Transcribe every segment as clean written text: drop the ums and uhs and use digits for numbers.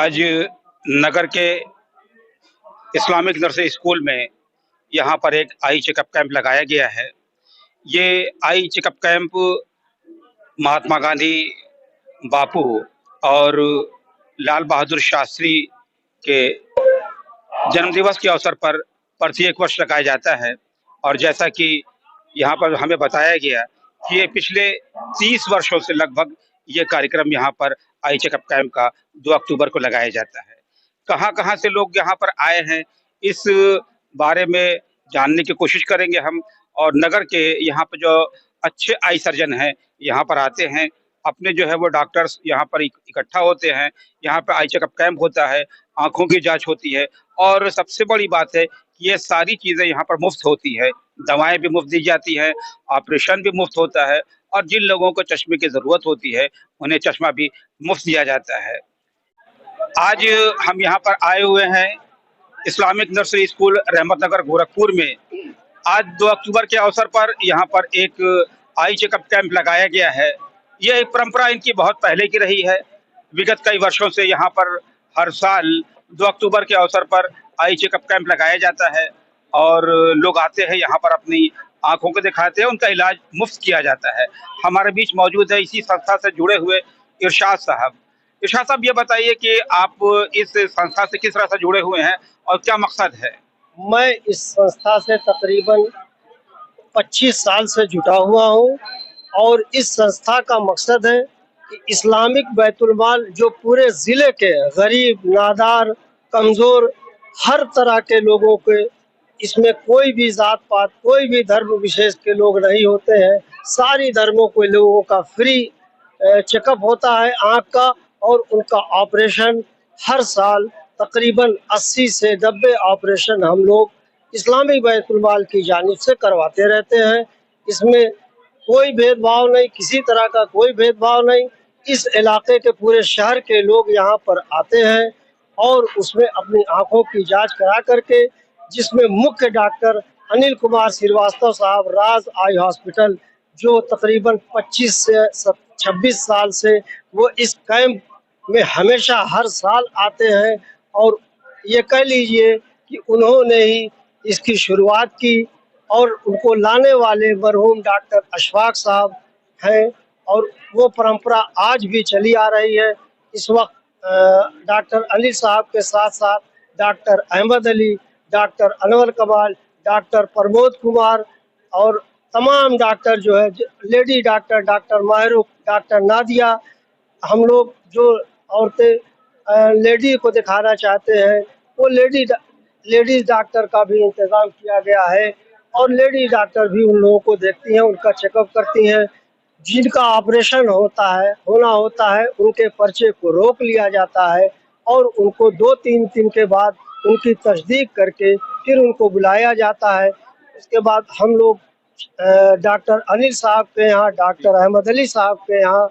आज नगर के Islamic nursery school में यहाँ पर एक आई चेकअप कैंप लगाया गया है। ये eye checkup camp Mahatma Gandhi बापू और लाल बहादुर शास्त्री के जन्मदिवस के अवसर पर प्रत्येक वर्ष लगाया जाता है। और जैसा कि यहाँ पर हमें बताया गया कि ये पिछले 30 वर्षों से लगभग ये कार्यक्रम यहाँ पर आई चेकअप कैंप का 2 अक्टूबर को लगाया जाता है। कहाँ-कहाँ से लोग यहाँ पर आए हैं, इस बारे में जानने की कोशिश करेंगे हम। और नगर के यहाँ पे जो अच्छे आई सर्जन हैं, यहाँ पर आते हैं, अपने जो है वो डॉक्टर्स यहाँ पर इकट्ठा होते हैं। यहाँ पे आई चेकअप कैंप होता है, आँखों की जाँच होती है और सबसे बड़ी बात है कि ये सारी चीज़ें यहाँ पर मुफ़्त होती है। दवाएँ भी मुफ़्त दी जाती हैं, ऑपरेशन भी मुफ़्त होता है और जिन लोगों को चश्मे की ज़रूरत होती है, उन्हें चश्मा भी मुफ़्त दिया जाता है। आज हम यहाँ पर आए हुए हैं इस्लामिक नर्सरी स्कूल रहमत नगर गोरखपुर में। आज 2 अक्टूबर के अवसर पर यहाँ पर एक आई चेकअप कैंप लगाया गया है। यह एक परंपरा इनकी बहुत पहले की रही है। विगत कई वर्षों से यहाँ पर हर साल 2 अक्टूबर के अवसर पर आई चेकअप कैंप लगाया जाता है और लोग आते हैं यहाँ पर अपनी आंखों को दिखाते हैं, उनका इलाज मुफ्त किया जाता है। हमारे बीच मौजूद है इसी संस्था से जुड़े हुए इरशाद साहब। इरशाद साहब, ये बताइए कि आप इस संस्था से किस तरह से जुड़े हुए हैं और क्या मकसद है? मैं इस संस्था से तकरीबन 25 साल से जुटा हुआ हूँ और इस संस्था का मकसद है कि इस्लामिक बैतुल-माल जो पूरे ज़िले के गरीब, नादार, कमज़ोर हर तरह के लोगों के, इसमें कोई भी ज़ात-पात, कोई भी धर्म विशेष के लोग नहीं होते हैं। सारी धर्मों के लोगों का फ्री चेकअप होता है आँख का और उनका ऑपरेशन हर साल तकरीबन 80 से 90 ऑपरेशन हम लोग इस्लामिक बैतुल-माल की जानिब से करवाते रहते हैं। इसमें कोई भेदभाव नहीं, किसी तरह का कोई भेदभाव नहीं। इस इलाके के पूरे शहर के लोग यहाँ पर आते हैं और उसमें अपनी आँखों की जाँच करा करके, जिसमें मुख्य डॉक्टर अनिल कुमार श्रीवास्तव साहब राज आई हॉस्पिटल, जो तकरीबन 25 से 26 साल से वो इस कैंप में हमेशा हर साल आते हैं और ये कह लीजिए कि उन्होंने ही इसकी शुरुआत की और उनको लाने वाले मरहूम डॉक्टर अशफाक साहब हैं और वो परंपरा आज भी चली आ रही है। इस वक्त डॉक्टर अली साहब के साथ साथ doctor Ahmad Ali, doctor Anwar Kamal, doctor Pramod Kumar और तमाम डॉक्टर जो है, lady doctor, doctor Mahrukh, doctor Nadia, हम लोग जो औरतें लेडी को दिखाना चाहते हैं वो लेडीज़ डॉक्टर का भी इंतज़ाम किया गया है और लेडी डॉक्टर भी उन लोगों को देखती हैं, उनका चेकअप करती हैं। जिनका ऑपरेशन होना होता है, उनके पर्चे को रोक लिया जाता है और उनको 2-3 दिन के बाद उनकी तस्दीक करके फिर उनको बुलाया जाता है। उसके बाद हम लोग डॉक्टर अनिल साहब के यहाँ, डॉक्टर अहमद अली साहब के यहाँ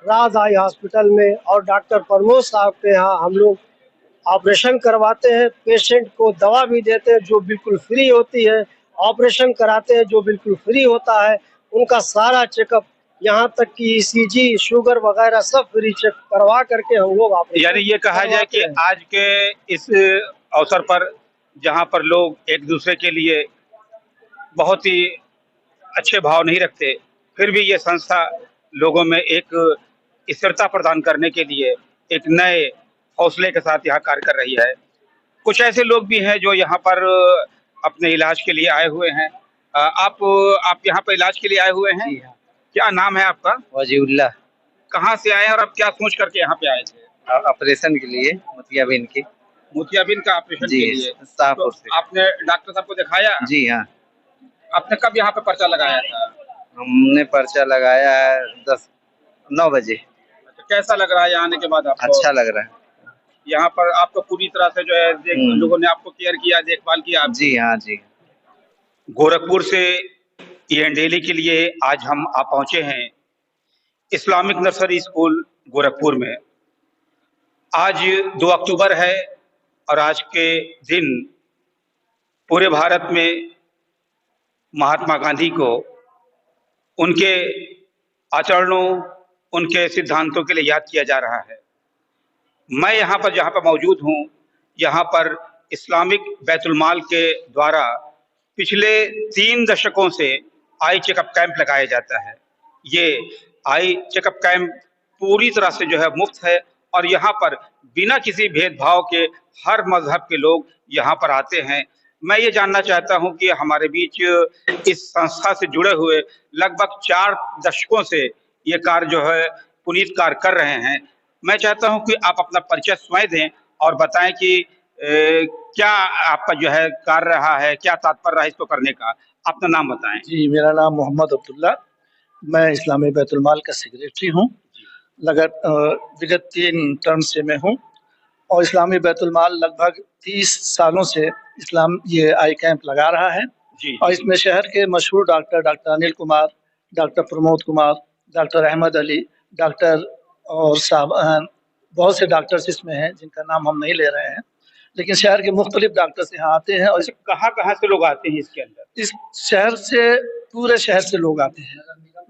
राज आई हॉस्पिटल में और डॉक्टर प्रमोद साहब के यहाँ हम लोग ऑपरेशन करवाते हैं। पेशेंट को दवा भी देते हैं जो बिल्कुल फ्री होती है, ऑपरेशन कराते हैं जो बिल्कुल फ्री होता है। उनका सारा चेकअप, यहाँ तक कि ईसीजी, शुगर वगैरह सब फ्री चेक करवा करके हम लोग ऑपरेशन यानी ये कहा जाए कि आज के इस अवसर पर जहाँ पर लोग एक दूसरे के लिए बहुत ही अच्छे भाव नहीं रखते, फिर भी ये संस्था लोगों में एक स्थिरता प्रदान करने के लिए एक नए हौसले के साथ यहाँ कार्य कर रही है। कुछ ऐसे लोग भी हैं जो यहाँ पर अपने इलाज के लिए आए हुए हैं। आप यहाँ पर इलाज के लिए आए हुए हैं? क्या नाम है आपका? वजीउल्लाह। कहाँ से आए हैं और आप क्या सोच करके यहाँ पे आए थे? ऑपरेशन के लिए, मोतियाबिंद की। मोतियाबिंद का ऑपरेशन के लिए? शाहपुर से। आपने डॉक्टर साहब को दिखाया? जी हाँ। आपने कब यहाँ पे पर्चा लगाया था? हमने पर्चा लगाया है 9 बजे। अच्छा, कैसा लग रहा है यहाँ आने के बाद आपको? अच्छा लग रहा है। यहाँ पर आपको पूरी तरह से जो है लोगों ने आपको केयर किया, देखभाल किया? जी हाँ जी। गोरखपुर से ईएनडेली के लिए आज हम आ पहुंचे हैं इस्लामिक नर्सरी स्कूल गोरखपुर में। आज 2 अक्टूबर है और आज के दिन पूरे भारत में महात्मा गांधी को उनके आचरणों, उनके सिद्धांतों के लिए याद किया जा रहा है। मैं यहाँ पर जहाँ पर मौजूद हूँ, यहाँ पर इस्लामिक बैतुल माल के द्वारा पिछले 3 दशकों से आई चेकअप कैंप लगाया जाता है। ये आई चेकअप कैंप पूरी तरह से जो है मुफ्त है और यहाँ पर बिना किसी भेदभाव के हर मज़हब के लोग यहाँ पर आते हैं। मैं ये जानना चाहता हूँ कि हमारे बीच इस संस्था से जुड़े हुए लगभग 4 दशकों से ये कार्य जो है पुनीत कार्य कर रहे हैं। मैं चाहता हूं कि आप अपना परिचय स्वयं दें और बताएं कि क्या आपका जो है कार्य रहा है, क्या तात्पर्य रहा है इसको करने का? अपना नाम बताएं। जी, मेरा नाम मोहम्मद अब्दुल्ला, मैं इस्लामी बैतुल माल का सेक्रेटरी हूँ। विगत 3 टर्म से मैं हूँ और इस्लामी बैतुल माल लगभग 30 सालों से ये आई कैंप लगा रहा है। जी। और इसमें शहर के मशहूर doctor Anil Kumar, doctor Pramod Kumar, doctor Ahmad Ali, doctor और बहुत से डॉक्टर्स इसमें हैं जिनका नाम हम नहीं ले रहे हैं, लेकिन शहर के मुख्तलिफ डॉक्टर्स यहाँ आते हैं। और कहाँ-कहाँ से लोग आते हैं इसके अंदर? इस शहर से, पूरे शहर से लोग आते हैं,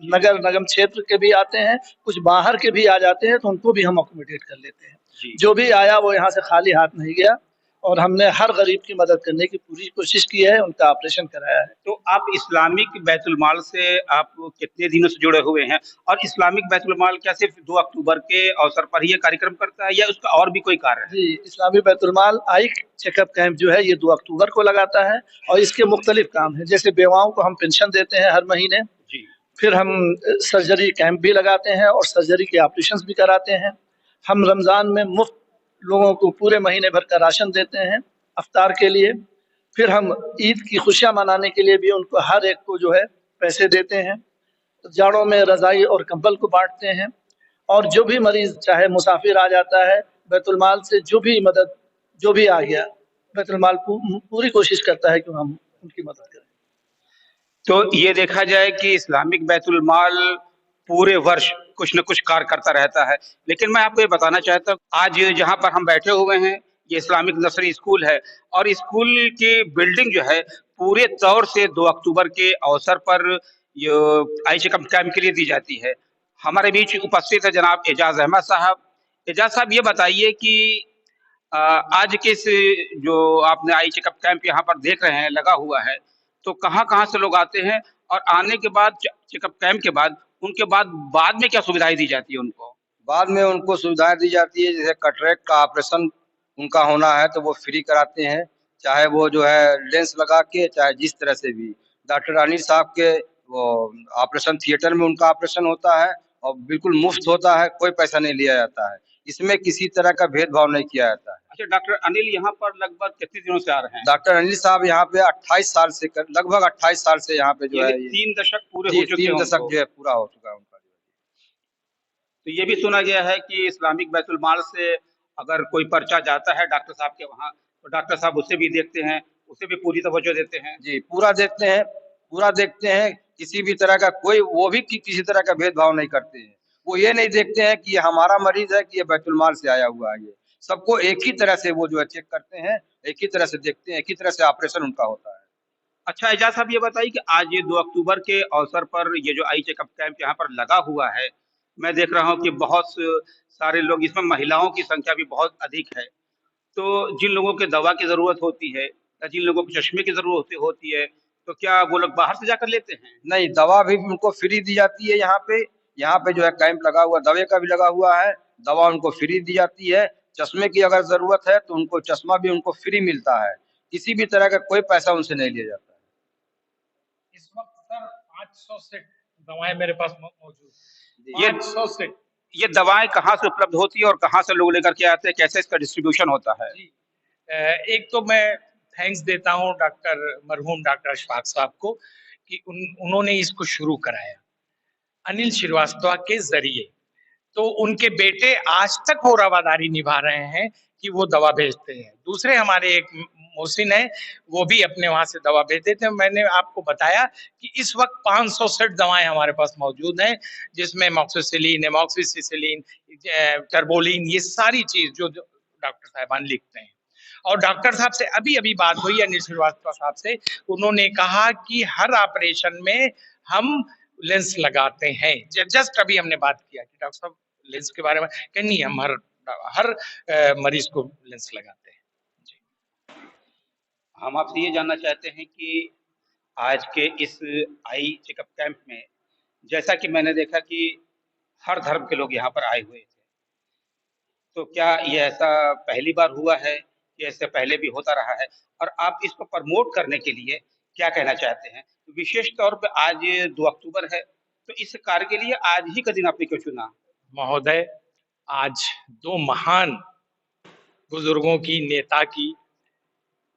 नगर निगम क्षेत्र के भी आते हैं, कुछ बाहर के भी आ जाते हैं, तो उनको भी हम अकोमोडेट कर लेते हैं। जो भी आया वो यहाँ से खाली हाथ नहीं गया और हमने हर गरीब की मदद करने की पूरी कोशिश की है, उनका ऑपरेशन कराया है। तो आप इस्लामिक बैतुल माल से आप कितने दिनों से जुड़े हुए हैं? और इस्लामिक बैतुल माल क्या सिर्फ 2 अक्टूबर के अवसर पर ही ये कार्यक्रम करता है या उसका और भी कोई कार्य है? जी, इस्लामी बैतुल माल आई चेकअप कैंप जो है ये 2 अक्टूबर को लगाता है और इसके मुख्तलिफ काम हैं, जैसे बेवाओं को हम पेंशन देते हैं हर महीने। जी। फिर हम सर्जरी कैंप भी लगाते हैं और सर्जरी के ऑपरेशंस भी कराते हैं। हम रमज़ान में मुफ्त लोगों को पूरे महीने भर का राशन देते हैं अफ्तार के लिए। फिर हम ईद की खुशियाँ मनाने के लिए भी उनको हर एक को जो है पैसे देते हैं। जाड़ों में रज़ाई और कंबल को बाँटते हैं और जो भी मरीज़ चाहे मुसाफिर आ जाता है, बैतुल माल से जो भी मदद जो भी आ गया, बैतुल माल पूरी कोशिश करता है कि हम उनकी मदद करें। तो ये देखा जाए कि इस्लामिक बैतुल माल पूरे वर्ष कुछ न कुछ कार्य करता रहता है। लेकिन मैं आपको ये बताना चाहता हूँ, आज जहाँ पर हम बैठे हुए हैं, ये इस्लामिक नर्सरी स्कूल है और स्कूल की बिल्डिंग जो है पूरे तौर से 2 अक्टूबर के अवसर पर ये आई चेकअप कैंप के लिए दी जाती है। हमारे बीच उपस्थित है जनाब एजाज अहमद साहब। एजाज साहब ये बताइए कि आज के इस जो आपने आई चेकअप कैंप यहाँ पर देख रहे हैं लगा हुआ है, तो कहाँ-कहाँ से लोग आते हैं और आने के बाद चेकअप कैंप के बाद उनके बाद में क्या सुविधाएँ दी जाती है उनको? बाद में उनको सुविधाएं दी जाती है, जैसे कैटरेक्ट का ऑपरेशन उनका होना है तो वो फ्री कराते हैं, चाहे वो जो है लेंस लगा के, चाहे जिस तरह से भी। डॉक्टर अनिल साहब के वो ऑपरेशन थिएटर में उनका ऑपरेशन होता है और बिल्कुल मुफ्त होता है, कोई पैसा नहीं लिया जाता है। इसमें किसी तरह का भेदभाव नहीं किया जाता है। अच्छा, डॉक्टर अनिल यहाँ पर लगभग कितने दिनों से आ रहे हैं? डॉक्टर अनिल साहब यहाँ पे 28 साल से लगभग 28 साल से यहाँ पे जो है 3 दशक पूरे जी, हो चुके हैं 3 दशक उनको। जो है पूरा हो चुका है उनका। तो ये भी सुना गया है कि इस्लामिक बैतुल माल से अगर कोई पर्चा जाता है डॉक्टर साहब के वहाँ, तो डॉक्टर साहब उसे भी देखते हैं, उसे भी पूरी तवज्जो देते हैं। जी, पूरा देखते हैं, किसी भी तरह का कोई वो भी किसी तरह का भेदभाव नहीं करते हैं। वो ये नहीं देखते हैं कि ये हमारा मरीज़ है कि ये बैतुल माल से आया हुआ है ये। सबको एक ही तरह से वो जो है चेक करते हैं, एक ही तरह से देखते हैं, एक ही तरह से ऑपरेशन उनका होता है। अच्छा एजाज साहब ये बताइए कि आज ये 2 अक्टूबर के अवसर पर ये जो आई चेकअप कैंप यहाँ पर लगा हुआ है, मैं देख रहा हूँ कि बहुत सारे लोग इसमें महिलाओं की संख्या भी बहुत अधिक है। तो जिन लोगों के दवा की ज़रूरत होती है या जिन लोगों को चश्मे की ज़रूरत होती है, तो क्या वो लोग बाहर से जाकर लेते हैं? नहीं, दवा भी उनको फ्री दी जाती है यहाँ पे। यहाँ पे जो है कैंप लगा हुआ, दवा का भी लगा हुआ है, दवा उनको फ्री दी जाती है। चश्मे की अगर ज़रूरत है तो उनको चश्मा भी उनको फ्री मिलता है। किसी भी तरह का कोई पैसा उनसे नहीं लिया जाता है। इस वक्त सर 500 सेट दवाएं मेरे पास मौजूद ये 500 सेट। ये दवाएँ कहाँ से उपलब्ध होती है और कहाँ से लोग लेकर के आते हैं? कैसे इसका डिस्ट्रीब्यूशन होता है? जी, एक तो मैं थैंक्स देता हूँ मरहूम डॉक्टर अशफाक साहब को कि उन्होंने इसको शुरू कराया अनिल श्रीवास्तव के जरिए। तो उनके बेटे आज तक वो रवादारी निभा रहे हैं कि वो दवा भेजते हैं। दूसरे हमारे एक मोहसिन है, वो भी अपने वहां से दवा भेज देते हैं। मैंने आपको बताया कि इस वक्त 500 सेट दवाएं हमारे पास मौजूद हैं, जिसमें मॉक्सिसिलिन, एमॉक्सिसिलिन, टर्बोलिन, ये सारी चीज जो डॉक्टर साहिबान लिखते हैं। और डॉक्टर साहब से अभी बात हुई अनिल श्रीवास्तव साहब से, उन्होंने कहा कि हर ऑपरेशन में हम लेंस लगाते हैं। जस्ट अभी हमने बात किया कि डॉक्टर साहब लेंस के बारे में, नहीं हम हर हर मरीज को लेंस लगाते हैं। हम आपसे ये जानना चाहते हैं कि आज के इस आई चेकअप कैंप में जैसा कि मैंने देखा कि हर धर्म के लोग यहाँ पर आए हुए थे, तो क्या ये ऐसा पहली बार हुआ है कि इससे पहले भी होता रहा है? और आप इसको प्रमोट करने के लिए क्या कहना चाहते हैं? विशेष तौर पे आज 2 अक्टूबर है, तो इस कार्य के लिए आज ही का दिन आपने क्यों चुना? महोदय, आज 2 महान बुजुर्गों की, नेता की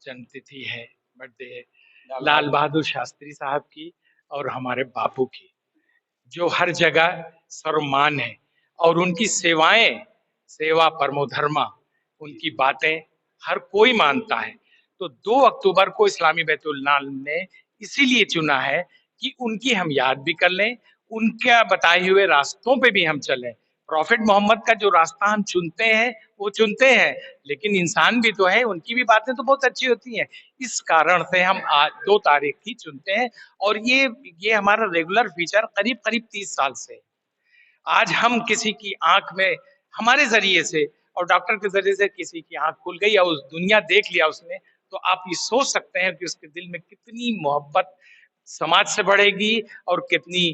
जन्मतिथि है, बर्थडे है, लाल बहादुर शास्त्री साहब की और हमारे बापू की, जो हर जगह सर्वमान्य है और उनकी सेवाएं, सेवा परमो धर्मा, उनकी बातें हर कोई मानता है। तो 2 अक्टूबर को इस्लामी बैतुल माल ने इसीलिए चुना है कि उनकी हम याद भी कर लें, उनके बताए हुए रास्तों पे भी हम चलें। प्रॉफिट मोहम्मद का जो रास्ता हम चुनते हैं वो चुनते हैं, लेकिन इंसान भी तो है, उनकी भी बातें तो बहुत अच्छी होती हैं। इस कारण से हम आज 2 तारीख ही चुनते हैं और ये हमारा रेगुलर फीचर करीब करीब 30 साल से है। आज हम किसी की आंख में हमारे जरिए से और डॉक्टर के जरिए से किसी की आंख खुल गई या उस दुनिया देख लिया उसने, तो आप ये सोच सकते हैं कि उसके दिल में कितनी मोहब्बत समाज से बढ़ेगी और कितनी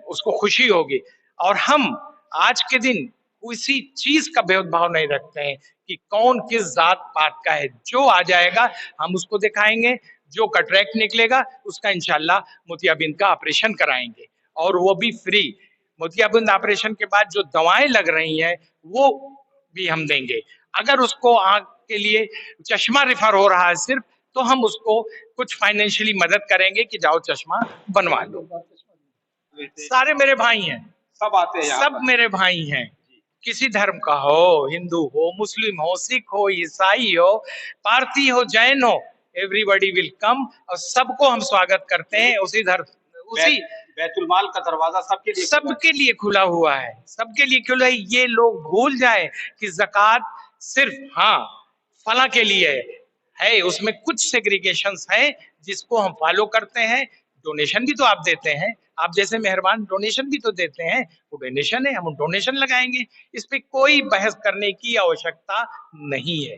उसको खुशी होगी। और हम आज के दिन किसी चीज का भेदभाव नहीं रखते हैं कि कौन किस जात पात का है। जो आ जाएगा हम उसको दिखाएंगे, जो कटरैक्ट निकलेगा उसका इंशाल्लाह मोतियाबिंद का ऑपरेशन कराएंगे और वो भी फ्री। मोतियाबिंद ऑपरेशन के बाद जो दवाएं लग रही हैं वो भी हम देंगे। अगर उसको आंख के लिए चश्मा रेफर हो रहा है सिर्फ, तो हम उसको कुछ फाइनेंशियली मदद करेंगे कि जाओ चश्मा बनवा लो। सारे मेरे भाई हैं, सब आते हैं यहाँ सब पर। मेरे भाई हैं, किसी धर्म का हो, हिंदू हो, मुस्लिम हो, सिख हो, ईसाई हो, पारसी हो, जैन हो, एवरीबॉडी विल कम और सबको हम स्वागत करते हैं। उसी धर्म उसी बैतुल माल का दरवाजा सबके लिए खुला हुआ है, सबके लिए खुला है। ये लोग भूल जाए कि ज़कात सिर्फ फला के लिए है, उसमें कुछ सेग्रीगेशंस हैं जिसको हम फॉलो करते हैं। डोनेशन भी तो आप देते हैं, आप जैसे मेहरबान डोनेशन भी तो देते हैं, वो डोनेशन है, हम डोनेशन लगाएंगे। इस पे कोई बहस करने की आवश्यकता नहीं है।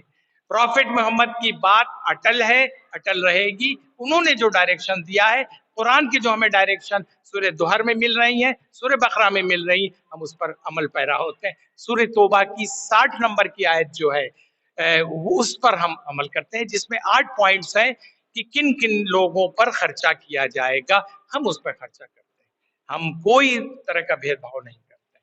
प्रॉफिट मोहम्मद की बात अटल है, अटल रहेगी। उन्होंने जो डायरेक्शन दिया है, कुरान की जो हमें डायरेक्शन सूरह दुहर में मिल रही है, सूरह बकरा में मिल रही, हम उस पर अमल पैरा होते हैं। सूरह तौबा की 60 नंबर की आयत जो है वो उस पर हम अमल करते हैं, जिसमें 8 पॉइंट्स हैं कि किन किन लोगों पर खर्चा किया जाएगा, हम उस पर खर्चा करते हैं। हम कोई तरह का भेदभाव नहीं करते।